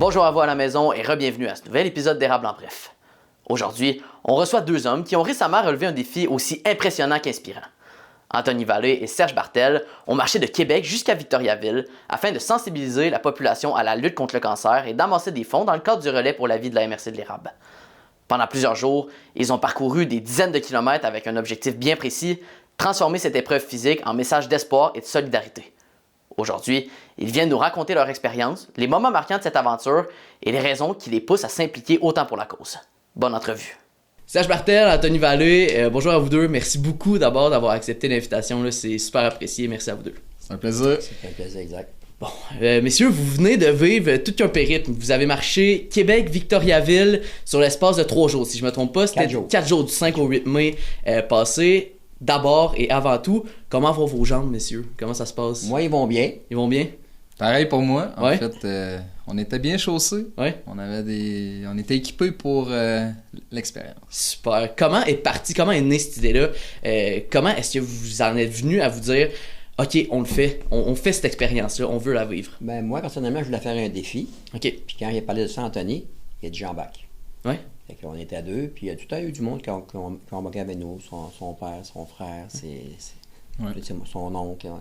Bonjour à vous à la maison et re-bienvenue à ce nouvel épisode d'Érable en bref. Aujourd'hui, on reçoit deux hommes qui ont récemment relevé un défi aussi impressionnant qu'inspirant. Anthony Vallée et Serge Bartel ont marché de Québec jusqu'à Victoriaville afin de sensibiliser la population à la lutte contre le cancer et d'amasser des fonds dans le cadre du relais pour la vie de la MRC de l'Érable. Pendant plusieurs jours, ils ont parcouru des dizaines de kilomètres avec un objectif bien précis, transformer cette épreuve physique en message d'espoir et de solidarité. Aujourd'hui, ils viennent nous raconter leur expérience, les moments marquants de cette aventure et les raisons qui les poussent à s'impliquer autant pour la cause. Bonne entrevue. Serge Bartel, Anthony Vallée, bonjour à vous deux. Merci beaucoup d'abord d'avoir accepté l'invitation. Là, c'est super apprécié. Merci à vous deux. C'est un plaisir. C'est un plaisir, exact. Bon, messieurs, vous venez de vivre tout un périple. Vous avez marché Québec-Victoriaville sur l'espace de 3 jours. Si je ne me trompe pas, c'était 4 jours du 5 au 8 mai passé. D'abord et avant tout, comment vont vos jambes, messieurs? Comment ça se passe? Moi, ils vont bien. Ils vont bien? Pareil pour moi. En Ouais. fait, on était bien chaussés. Ouais. On était équipés pour l'expérience. Super. Comment est née cette idée-là? Comment est-ce que vous en êtes venu à vous dire OK, on le fait, on fait cette expérience-là, on veut la vivre? Ben, moi, personnellement, je voulais faire un défi. OK. Puis quand il a parlé de ça à Anthony, il a dit Jean-Bac. Ouais. Fait qu'on était à deux, puis il y a tout à eu du monde qui ont embarqué avec nous, son père, son frère, son oncle. Ouais.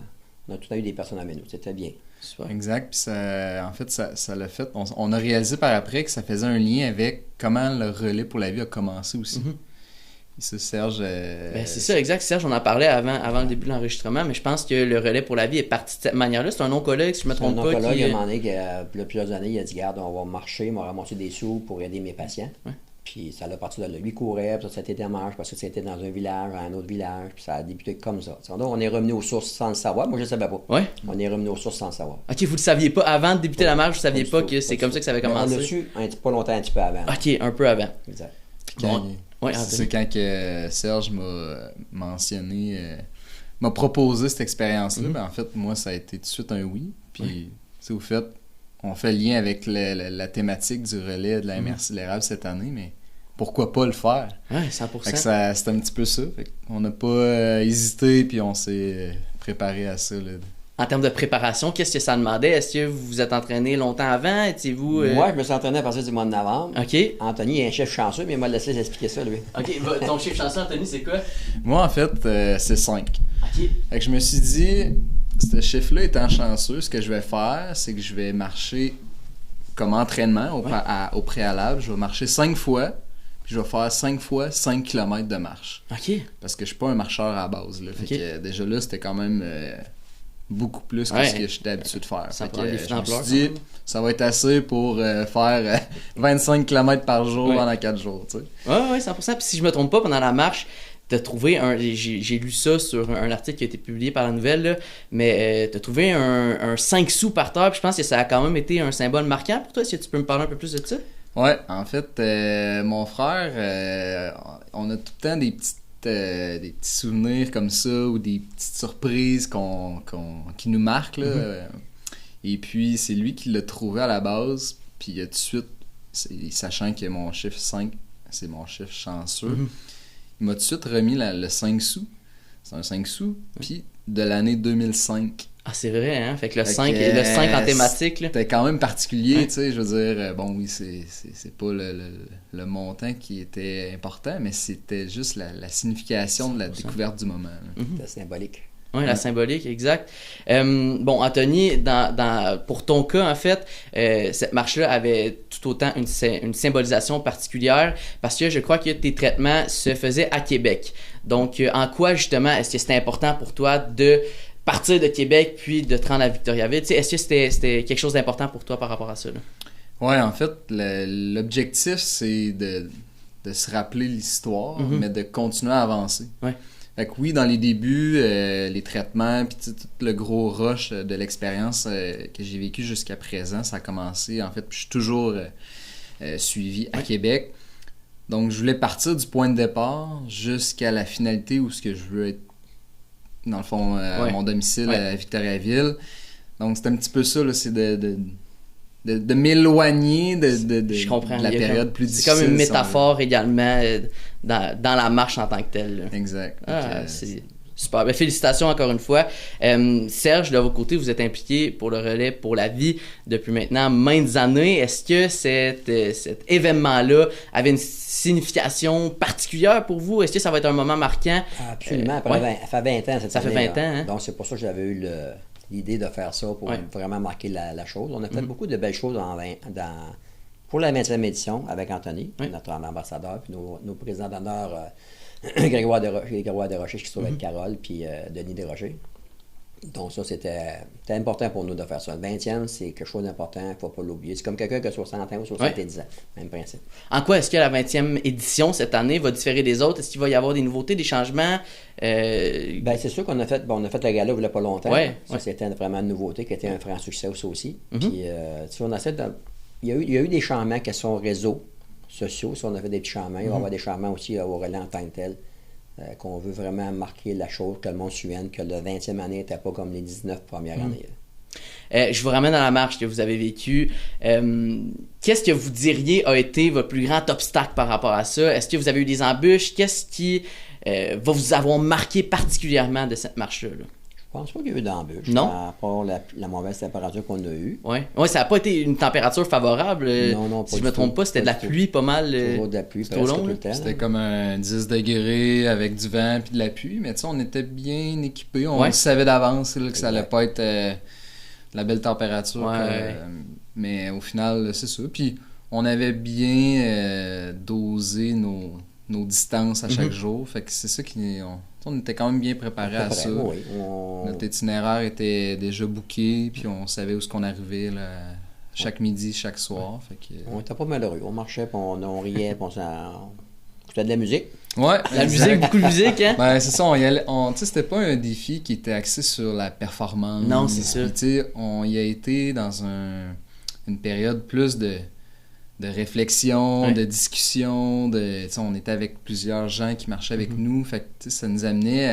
On a tout à eu des personnes avec nous, c'était bien. Super. Exact. Puis ça l'a fait. On a réalisé par après que ça faisait un lien avec comment le relais pour la vie a commencé aussi. Mm-hmm. Et ça, Serge. Ben, c'est ça, exact. Serge, on en parlait avant le début de l'enregistrement, mais je pense que le relais pour la vie est parti de cette manière-là. C'est un oncologue, si je me trompe pas. Un oncologue, il a demandé il y a plusieurs années, il a dit Garde, on va marcher, on va ramasser des sous pour aider mes patients. Ouais. Puis ça l'a parti de là. Lui il courait, puis ça a été des marches, parce que c'était dans un village, un autre village, puis ça a débuté comme ça. Donc on est revenu aux sources sans le savoir. Moi, je ne savais pas. Ouais. On est revenu aux sources sans le savoir. OK, vous le saviez pas avant de débuter la marche, vous saviez pas que c'est comme ça que ça avait On commencé? l'a su pas longtemps, un petit peu avant. OK, un peu avant. Exact. Puis quand, Ouais, c'est quand que Serge m'a mentionné, m'a proposé cette expérience-là. Mm-hmm. Ben, en fait, moi, ça a été tout de suite un oui. Puis, au fait, on fait lien avec la thématique du relais de la MRC de l'Érable cette année, mais pourquoi pas le faire? Ouais, 100%. Fait que c'est un petit peu ça. Fait on n'a pas hésité, puis on s'est préparé à ça. Là. En termes de préparation, qu'est-ce que ça demandait? Est-ce que vous vous êtes entraîné longtemps avant? Étiez-vous... Moi, je me suis entraîné à partir du mois de novembre. OK. Anthony est un chef chanceux, mais il m'a laissé expliquer ça, lui. OK, ton chiffre chanceux, Anthony, c'est quoi? Moi, en fait, c'est 5. OK. Fait que je me suis dit, ce chiffre-là étant chanceux, ce que je vais faire, c'est que je vais marcher comme entraînement au préalable. Je vais marcher 5 fois, puis je vais faire 5 fois 5 km de marche. OK. Parce que je suis pas un marcheur à la base. Là. Fait que déjà là, c'était quand même beaucoup plus que ce que j'étais habitué de faire. Ça Fait prend que, des je me suis ampleurs, dit, quand même. ça va être assez pour faire 25 km par jour pendant 4 jours. Tu sais. Ouais, 100%. Puis si je me trompe pas, pendant la marche, t'as trouvé j'ai lu ça sur un article qui a été publié par La Nouvelle, là, mais t'as trouvé un 5 sous par terre, puis je pense que ça a quand même été un symbole marquant pour toi. Est-ce que tu peux me parler un peu plus de ça? Ouais, en fait, mon frère, on a tout le temps des petits souvenirs comme ça ou des petites surprises qui nous marquent. Là. Mm-hmm. Et puis, c'est lui qui l'a trouvé à la base. Puis, tout de suite, sachant que mon chiffre 5, c'est mon chiffre chanceux, Mm-hmm. il m'a tout de suite remis le 5 sous. C'est un 5 sous. Puis, de l'année 2005. Ah, c'est vrai, hein? Fait que le Fait 5 que, le 5 en thématique, là. C'était quand même particulier, Ouais. tu sais, je veux dire, bon oui, c'est pas le montant qui était important, mais c'était juste la signification de la découverte du moment. Là. Mm-hmm. C'était symbolique. Oui, la symbolique, exact. Bon, Anthony, pour ton cas, en fait, cette marche-là avait tout autant une symbolisation particulière parce que je crois que tes traitements se faisaient à Québec. Donc, en quoi, justement, est-ce que c'était important pour toi de partir de Québec puis de te rendre à Victoriaville? T'sais, est-ce que c'était quelque chose d'important pour toi par rapport à ça? Là? Ouais, en fait, l'objectif, c'est de se rappeler l'histoire, Mm-hmm. mais de continuer à avancer. Ouais. Fait que oui, dans les débuts, les traitements, puis tout le gros rush de l'expérience que j'ai vécu jusqu'à présent, ça a commencé, en fait, puis je suis toujours suivi à Québec. Donc, je voulais partir du point de départ jusqu'à la finalité où ce que je veux être, dans le fond, à mon domicile à Victoriaville. Donc, c'est un petit peu ça, là, c'est de m'éloigner Je comprends. de la période plus difficile. C'est comme une métaphore également dans la marche en tant que telle. Là. Exact. Ah, Donc, c'est Super. Ben, félicitations encore une fois. Serge, de votre côté, vous êtes impliqué pour le relais pour la vie depuis maintenant maintes années. Est-ce que cet événement-là avait une signification particulière pour vous? Est-ce que ça va être un moment marquant? Absolument. Après, ça fait 20 ans cette Ça année. fait 20 ans, hein? Donc, c'est pour ça que j'avais eu l'idée de faire ça pour vraiment marquer la chose. On a fait beaucoup de belles choses pour la 20e édition avec Anthony, notre ambassadeur, puis nos présidents d'honneur, Grégoire Desrochers, qui se trouve avec Carole, puis Denis Desrochers. Donc ça, c'était important pour nous de faire ça. Le 20e, c'est quelque chose d'important, il ne faut pas l'oublier. C'est comme quelqu'un qui a 60 ans ou 70 ans, même principe. En quoi est-ce que la 20e édition cette année va différer des autres? Est-ce qu'il va y avoir des nouveautés, des changements? Ben, c'est sûr qu'on a fait le gala il n'y a pas longtemps. Ça, c'était vraiment une nouveauté qui était un franc succès aussi. Puis, on essaie de... il y a eu des changements qui sont réseaux sociaux. Si on a fait des petits changements, il va y avoir des changements aussi au relais en tant que tel. Qu'on veut vraiment marquer la chose, que le monde se souvienne que le 20e année n'était pas comme les 19 premières années. Je vous ramène à la marche que vous avez vécue. Qu'est-ce que vous diriez a été votre plus grand obstacle par rapport à ça? Est-ce que vous avez eu des embûches? Qu'est-ce qui va vous avoir marqué particulièrement de cette marche-là? Je pense pas qu'il y a eu d'embûches. Non. À part la mauvaise température qu'on a eue. Oui, ça n'a pas été une température favorable. Non, si je ne me trompe pas, c'était de la pluie pas mal. Toujours de la pluie, tout au long. tout le temps. C'était comme un 10 degrés avec du vent puis de la pluie, mais tu sais, on était bien équipés. On savait d'avance que ça allait pas être la belle température. Mais au final, c'est ça. Puis on avait bien dosé nos distances à chaque jour. Fait que c'est ça on était quand même bien préparés à ça. Oui, Notre itinéraire était déjà booké, puis on savait où est-ce qu'on arrivait là, chaque midi, chaque soir. Fait que... On était pas malheureux. On marchait, puis on riait, puis on écoutait de la musique. Ouais, la musique, beaucoup de musique, hein? Ben, c'est ça, c'était pas un défi qui était axé sur la performance. Non, c'est ça. Puis, on y a été dans une période plus de réflexion, de discussion, on était avec plusieurs gens qui marchaient avec nous, fait que ça nous amenait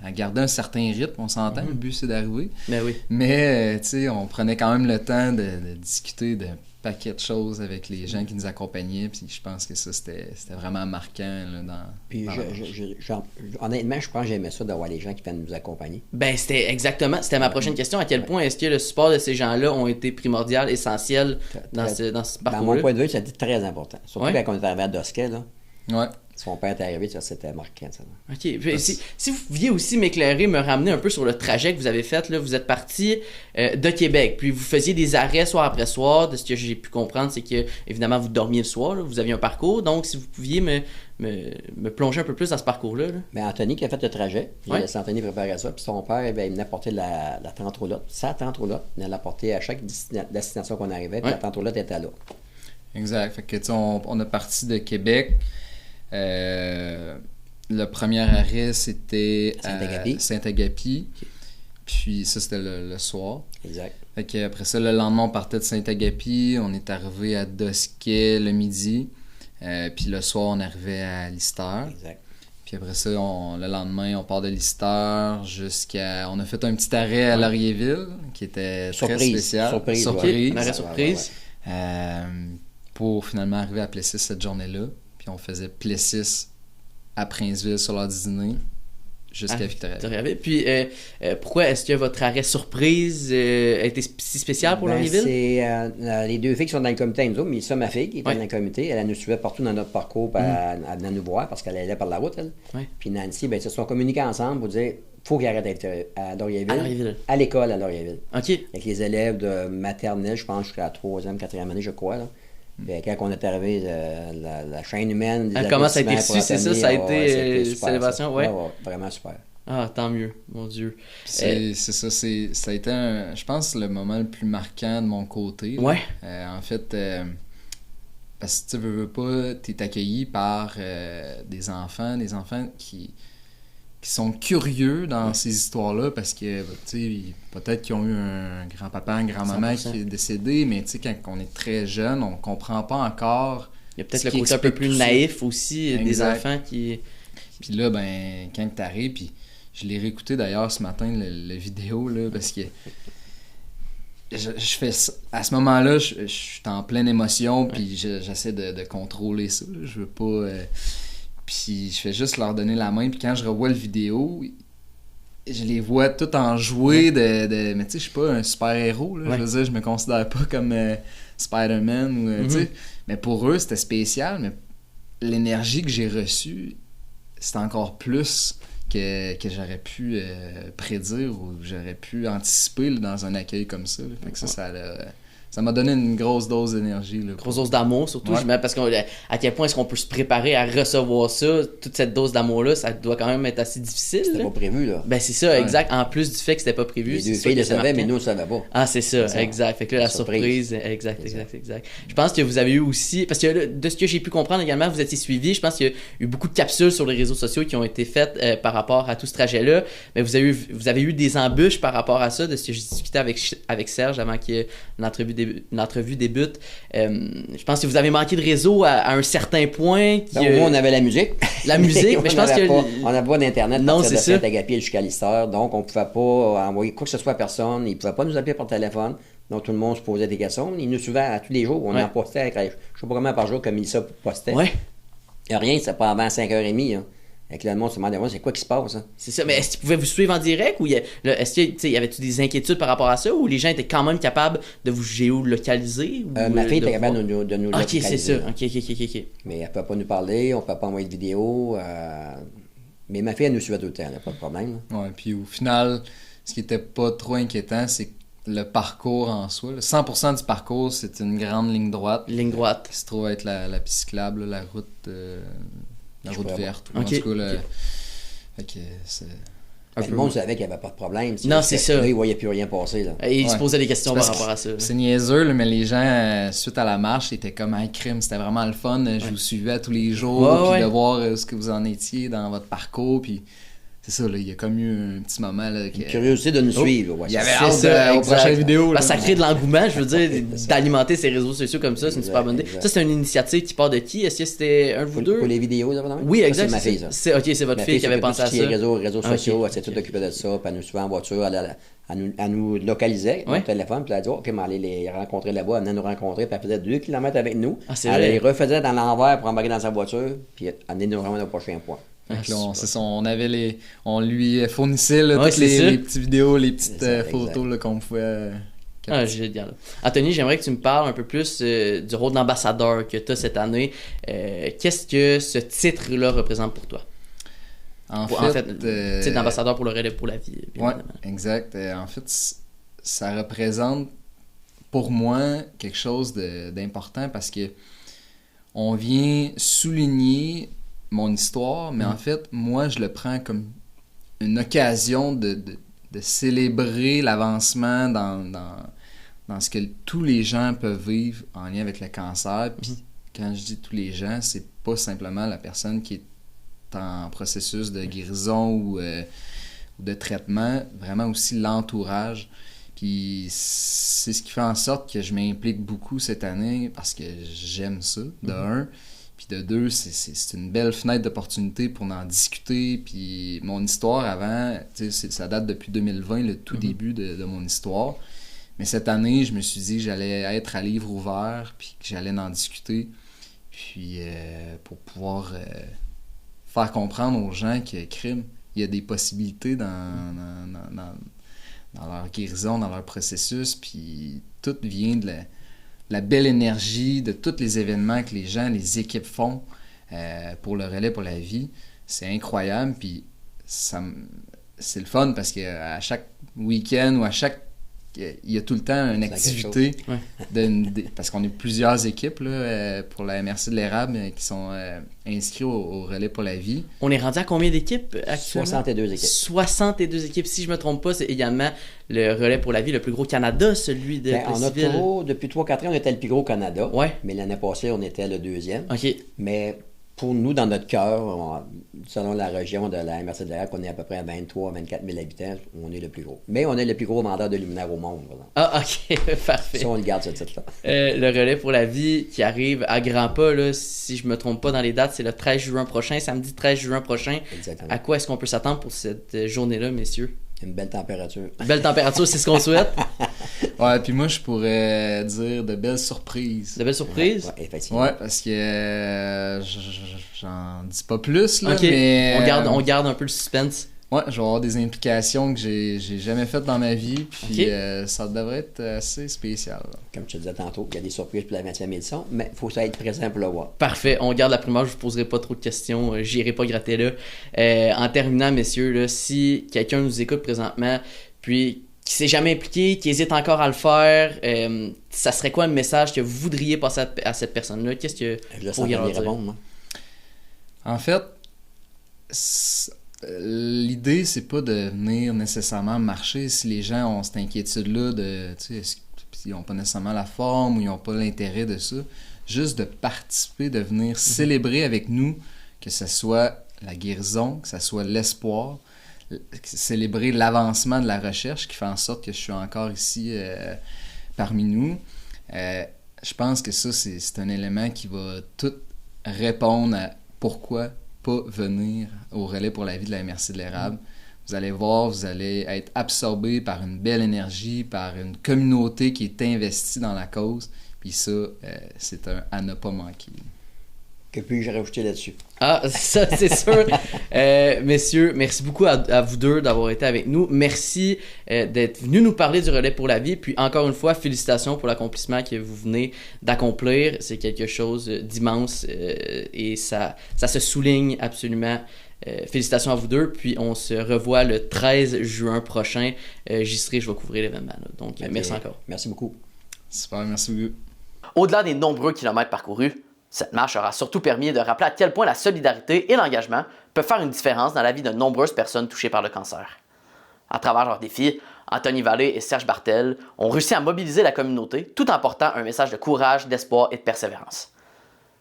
à garder un certain rythme, on s'entend, le but c'est d'arriver. Ben oui. Mais on prenait quand même le temps de discuter d'un paquet de choses avec les gens qui nous accompagnaient, puis je pense que ça c'était vraiment marquant là, Puis honnêtement, je pense que j'aimais ça d'avoir les gens qui viennent nous accompagner. Ben c'était ma prochaine question. À quel point est-ce que le support de ces gens-là ont été primordial, essentiel dans ce parcours-là? Dans mon point de vue, c'était très important. Surtout quand on est arrivé à Dosquet, là. Ouais. Son père est arrivé, ça, c'était marquant. Ça. OK. Puis, si vous pouviez aussi m'éclairer, me ramener un peu sur le trajet que vous avez fait, là, vous êtes parti de Québec, puis vous faisiez des arrêts soir après soir. De ce que j'ai pu comprendre, c'est que, évidemment, vous dormiez le soir, là, vous aviez un parcours. Donc, si vous pouviez me plonger un peu plus dans ce parcours-là. Ben, Anthony qui a fait le trajet, j'ai laissé Anthony préparer ça, puis son père, il venait apporter la tente roulotte. Sa tente roulotte, il venait l'apporter à chaque destination qu'on arrivait, puis la tente roulotte était là. Exact. Fait que, on a parti de Québec. Le premier arrêt, c'était à Saint-Agapi. Okay. Puis ça, c'était le soir. Exact. Fait que après ça, le lendemain, on partait de Saint-Agapi. On est arrivé à Dosquet le midi. Puis le soir, on arrivait à Lister. Exact. Puis après ça, le lendemain, on part de Lister jusqu'à... On a fait un petit arrêt à Laurierville, qui était très spécial. Surprise. Un arrêt surprise. Pour finalement arriver à Plessis cette journée-là. Puis on faisait Plessis à Princeville sur l'heure du dîner jusqu'à Victoriaville. Puis pourquoi est-ce que votre arrêt surprise a été si spécial pour Laurierville? C'est les deux filles qui sont dans le comité, nous autres, mais ça, ma fille qui était dans le comité, elle nous suivait partout dans notre parcours, elle venait nous voir parce qu'elle allait par la route, elle. Puis Nancy, ils se sont communiqués ensemble pour dire faut qu'il arrête à Laurierville, à l'école à Laurierville. OK. Avec les élèves de maternelle, je pense, jusqu'à la 3e, 4e année, je crois, là. Bien, quand on est arrivé, la chaîne humaine... Comment ça a été reçu, c'est ça? Ça a été célébration, ouais, vraiment super. Ah, tant mieux, mon Dieu. C'est ça, ça a été, je pense, le moment le plus marquant de mon côté. Ouais. En fait, parce que tu veux pas, t'es accueilli par des enfants qui sont curieux dans ces histoires-là parce que, tu sais, peut-être qu'ils ont eu un grand-papa, une grand-maman 100%. Qui est décédé, mais tu sais, quand on est très jeune, on comprend pas encore. Il y a peut-être le côté un peu plus naïf aussi, exact. Des enfants qui... Puis là, ben, quand t'arrives, puis je l'ai réécouté d'ailleurs ce matin, la vidéo, là, parce que je fais ça. À ce moment-là, je suis en pleine émotion, puis j'essaie de contrôler ça. Là. Je veux pas... Puis je fais juste leur donner la main, puis quand je revois le vidéo, je les vois tout en jouer mais tu sais, je suis pas un super-héros, là. Je veux dire, je me considère pas comme Spider-Man ou, tu sais. Mais pour eux, c'était spécial, mais l'énergie que j'ai reçue, c'était encore plus que j'aurais pu prédire ou j'aurais pu anticiper là, dans un accueil comme ça. Là. Fait que ça m'a donné une grosse dose d'énergie. Grosse dose d'amour, surtout. Parce qu'à quel point est-ce qu'on peut se préparer à recevoir ça, toute cette dose d'amour-là, ça doit quand même être assez difficile. C'était pas prévu, là. Ben c'est ça, exact. En plus du fait que c'était pas prévu. Les deux filles le savaient, mais nous, on le savait pas. Ah, c'est ça, exact. Fait que là, la surprise, exact. Je pense que vous avez eu aussi, parce que là, de ce que j'ai pu comprendre également, vous étiez suivi, je pense qu'il y a eu beaucoup de capsules sur les réseaux sociaux qui ont été faites par rapport à tout ce trajet-là, mais vous avez eu des embûches par rapport à ça, de ce que j'ai discuté avec Serge avant que l'entrevue débute. Je pense que vous avez manqué de réseau à un certain point. Au moins, on avait la musique. La musique, mais je pense que... On n'avait pas d'Internet non, c'est ça. Saint-Agapier jusqu'à Lister, donc on ne pouvait pas envoyer quoi que ce soit à personne. Ils ne pouvaient pas nous appeler par téléphone. Donc tout le monde se posait des questions. Ils nous suivaient à tous les jours. On en postait, je ne sais pas combien par jour, comme Mélissa postait. Ouais. Il n'y a rien, c'est pas avant 5h30. Hein. Avec le monde se demandait, c'est quoi qui se passe? Hein? C'est ça, mais est-ce qu'ils pouvaient vous suivre en direct ou est-ce qu'il y avait-tu des inquiétudes par rapport à ça ou les gens étaient quand même capables de vous géolocaliser? Ma fille était capable de nous localiser. Ok, c'est ça. Ok. Mais elle ne peut pas nous parler, on ne peut pas envoyer de vidéo. Mais ma fille, elle nous suivait tout le temps, il n'y a pas de problème. Ouais, puis au final, ce qui était pas trop inquiétant, c'est que le parcours en soi, 100% du parcours, c'est une grande ligne droite. Ligne droite. Qui se trouve être la piste cyclable, la route... La route verte. En tout cas, fait que c'est... Le monde savait qu'il n'y avait pas de problème. Non, c'est ça. Là, il ne voyait plus rien passer. Là. Et il se posait des questions par rapport à ça. C'est niaiseux, là, mais les gens, suite à la marche, étaient comme un crime. C'était vraiment le fun. Je vous suivais à tous les jours, puis de voir ce que vous en étiez dans votre parcours. Puis c'est ça, là, il y a comme eu un petit moment. Là, une curiosité de nous suivre. Il y avait hâte aux prochaines vidéos. Là, ça crée de l'engouement, je veux dire, d'alimenter ces réseaux sociaux comme ça, c'est une super bonne idée. Ça, c'est une initiative qui part de qui? Est-ce que c'était un de vous deux? Pour les vidéos, évidemment? Oui, exact. C'est ma fille, ça. C'est votre fille qui avait pensé à ça. Réseaux sociaux, elle s'est tout occupée de ça, puis elle nous suivait en voiture, elle nous localisait, mon téléphone, puis elle a dit, OK, mais allez les rencontrer là-bas, elle venait nous rencontrer, puis elle faisait 2 km avec nous. Elle les refaisait dans l'envers pour embarquer dans sa voiture, puis elle venait nous remettre au prochain point. Donc là, c'est ça, on lui fournissait là, toutes les petites vidéos, les petites photos là, qu'on pouvait... génial. Anthony, j'aimerais que tu me parles un peu plus du rôle d'ambassadeur que tu as cette année. Qu'est-ce que ce titre-là représente pour toi? En fait titre d'ambassadeur pour le relais pour la vie. Oui, exact. En fait, ça représente pour moi quelque chose d'important parce que on vient souligner mon histoire, mais en fait, moi, je le prends comme une occasion de célébrer l'avancement dans ce que tous les gens peuvent vivre en lien avec le cancer. Puis quand je dis tous les gens, c'est pas simplement la personne qui est en processus de guérison ou de traitement, vraiment aussi l'entourage. Puis c'est ce qui fait en sorte que je m'implique beaucoup cette année parce que j'aime ça, de un. Puis de deux, c'est une belle fenêtre d'opportunité pour en discuter. Puis mon histoire avant, ça date depuis 2020, le tout début de mon histoire. Mais cette année, je me suis dit que j'allais être à livre ouvert, puis que j'allais en discuter. Puis pour pouvoir faire comprendre aux gens que crime, il y a des possibilités dans leur guérison, dans leur processus. Puis tout vient de la belle énergie de tous les événements que les gens, les équipes font pour le relais pour la vie. C'est incroyable, puis c'est le fun parce qu'à chaque week-end ou il y a tout le temps une activité parce qu'on est plusieurs équipes là, pour la MRC de l'Érable qui sont inscrits au relais pour la vie. On est rendu à combien d'équipes actuellement? 62 équipes. 62 équipes. Si je me trompe pas, c'est également le relais pour la vie le plus gros au Canada, celui de depuis 3-4 ans, on était le plus gros au Canada. Ouais. Mais l'année passée, on était le deuxième. OK. Mais pour nous, dans notre cœur, selon la région de la MRC de l'Érable, on est à peu près à 23-24 000 habitants, on est le plus gros. Mais on est le plus gros vendeur de luminaires au monde. Ah, OK, parfait. Ça, on le garde, ce titre-là. Le relais pour la vie qui arrive à grands pas, là, si je me trompe pas dans les dates, c'est le 13 juin prochain, samedi 13 juin prochain. Exactement. À quoi est-ce qu'on peut s'attendre pour cette journée-là, messieurs? Une belle température. Belle température, c'est ce qu'on souhaite. Ouais, puis moi, je pourrais dire de belles surprises. De belles surprises? Ouais, effectivement. Ouais, parce que j'en dis pas plus, là, OK, mais... on garde un peu le suspense. Ouais, je vais avoir des implications que j'ai jamais faites dans ma vie, puis ça devrait être assez spécial. Comme je te disais tantôt, il y a des surprises pour la 20e édition, mais il faut ça être présent pour le voir. Parfait, on garde la primeur, je vous poserai pas trop de questions, j'irai pas gratter là. En terminant, messieurs, là, si quelqu'un nous écoute présentement, puis qui s'est jamais impliqué, qui hésite encore à le faire, ça serait quoi le message que vous voudriez passer à cette personne-là? Qu'est-ce que Je laisse vous pourriez leur dire? répondre, moi. En fait, l'idée, c'est pas de venir nécessairement marcher si les gens ont cette inquiétude-là de, tu sais, ils n'ont pas nécessairement la forme ou ils n'ont pas l'intérêt de ça. Juste de participer, de venir célébrer avec nous, que ce soit la guérison, que ce soit l'espoir, célébrer l'avancement de la recherche qui fait en sorte que je suis encore ici parmi nous. Je pense que ça, c'est un élément qui va tout répondre à pourquoi pas venir au relais pour la vie de la MRC de l'érable. Vous allez voir, vous allez être absorbé par une belle énergie, par une communauté qui est investie dans la cause. Puis ça, c'est à ne pas manquer. Que puis-je rajouter là-dessus? Ah, ça, c'est sûr. Messieurs, merci beaucoup à vous deux d'avoir été avec nous. Merci d'être venus nous parler du relais pour la vie. Puis encore une fois, félicitations pour l'accomplissement que vous venez d'accomplir. C'est quelque chose d'immense et ça se souligne absolument. Félicitations à vous deux. Puis on se revoit le 13 juin prochain. J'y serai, je vais couvrir l'événement. Donc, merci encore. Merci beaucoup. Super, merci beaucoup. Au-delà des nombreux kilomètres parcourus, cette marche aura surtout permis de rappeler à quel point la solidarité et l'engagement peuvent faire une différence dans la vie de nombreuses personnes touchées par le cancer. À travers leurs défis, Anthony Vallée et Serge Bartel ont réussi à mobiliser la communauté tout en portant un message de courage, d'espoir et de persévérance.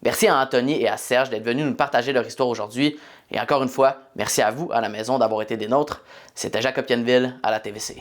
Merci à Anthony et à Serge d'être venus nous partager leur histoire aujourd'hui. Et encore une fois, merci à vous à la maison d'avoir été des nôtres. C'était Jacob Pienville à la TVC.